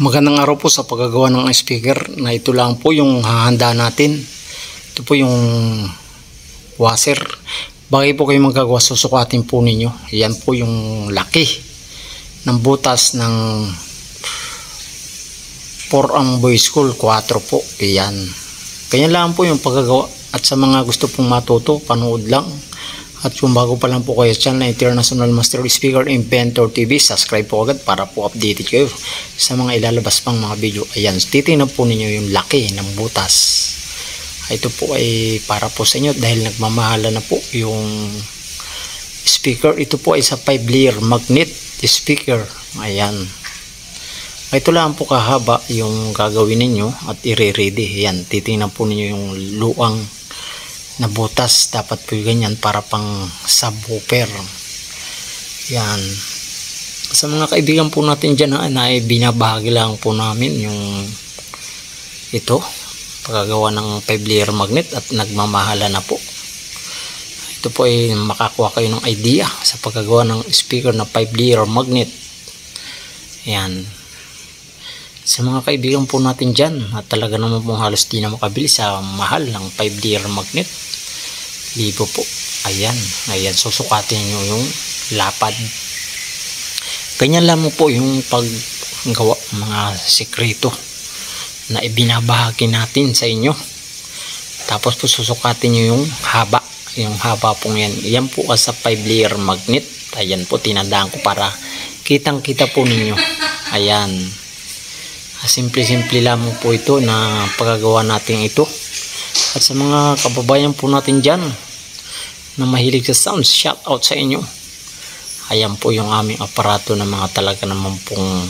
Magandang araw po sa paggagawa ng speaker na ito lang po yung hahanda natin. Ito po yung washer. Bagay po kayo magagawa, susukatin po ninyo. Yan po yung laki ng butas ng 4 ang boy school, 4 po. Yan. Kanya lang po yung paggagawa. At sa mga gusto pong matuto, panood lang. At kung bago pa lang po kayo sa channel na International Master Speaker Inventor TV, subscribe po agad para po updated kayo sa mga ilalabas pang mga video. Ayan, titingnan po ninyo yung laki ng butas. Ito po ay para po sa inyo dahil nagmamahala na po yung speaker. Ito po ay sa 5-layer magnet speaker. Ayan. Ito lang po kahaba yung gagawin ninyo at i-ready. Ayan, titingnan po ninyo yung luang na butas. Dapat po ganyan para pang subwoofer. Yan. Sa mga kaibigan po natin dyan na binabahagi lang po namin yung ito, paggawa ng 5-layer magnet at nagmamahala na po. Ito po ay makakuha kayo ng idea sa paggawa ng speaker na 5-layer magnet. Yan. Sa mga kaibigan po natin dyan at talaga naman pong halos di na makabili sa mahal ng 5-layer magnet, libo po. Ayan, ayan, susukatin nyo yung lapad. Ganyan lamang po yung paggawa mga sekreto na ibinabahagi natin sa inyo. Tapos po susukatin nyo yung haba pong yan. Yan po sa 5-layer magnet. Ayan po, tinandaan ko para kitang kita po ninyo. Ayan. Simple-simple lamang po ito na pagagawa natin ito. At sa mga kababayan po natin dyan na mahilig sa sounds, shout out sa inyo. Ayan po yung aming aparato na mga talaga naman pong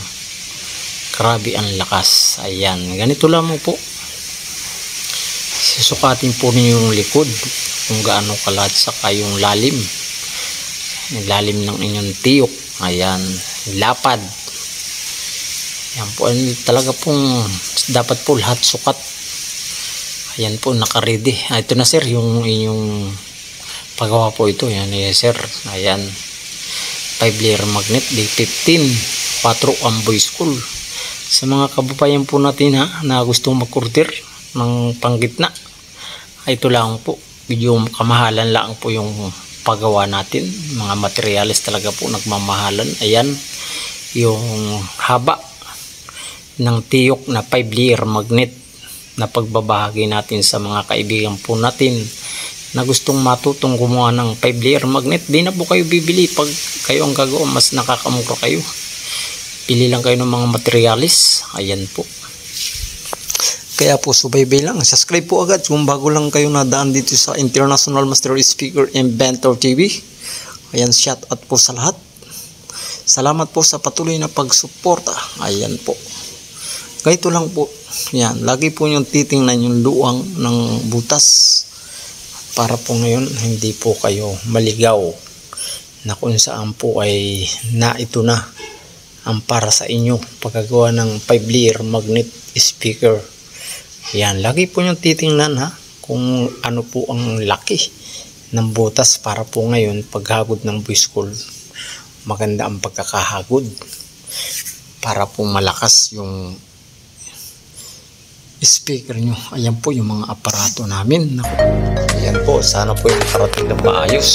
grabe ang lakas. Ayan, ganito lamang po. Susukatin po ninyo yung likod kung gaano kalat saka yung lalim ng inyong tiyok. Ayan, lapad. Yan po, talaga pong dapat po lahat sukat. Ayan po, naka-ready. Ito na sir, yung inyong paggawa po ito. Yan sir. Ayan. 5-layer magnet, D15. 4 ang boy school. Sa mga kababayan po natin na gustong mag-order ng panggitna, ito lang po. Medyo kamahalan lang po yung paggawa natin. Mga materials talaga po nagmamahalan. Ayan. Yung haba ng tiyok na 5-layer magnet na pagbabahagi natin sa mga kaibigan po natin na gustong matutong gumawa ng 5-layer magnet. Di na po kayo bibili pag kayo ang gagawa, mas nakakamukha kayo. Pili lang kayo ng mga materialis. Ayan po. Kaya po subaybay lang, subscribe po agad kung bago lang kayo nadaan dito sa International Master Speaker Inventor TV. Ayan, shout out po sa lahat. Salamat po sa patuloy na pagsuporta. Ayan po. Ganito lang po. Yan. Lagi po yung titingnan yung luang ng butas. Para po ngayon hindi po kayo maligaw na kung saan po ay ito na ang para sa inyo pagkagawa ng 5-layer magnet speaker. Yan. Lagi po yung titingnan kung ano po ang laki ng butas para po ngayon paghagod ng boy school. Maganda ang pagkakahagod para po malakas yung speaker nyo. Ayan po yung mga aparato namin. Ayan po, sana po yung parating na maayos.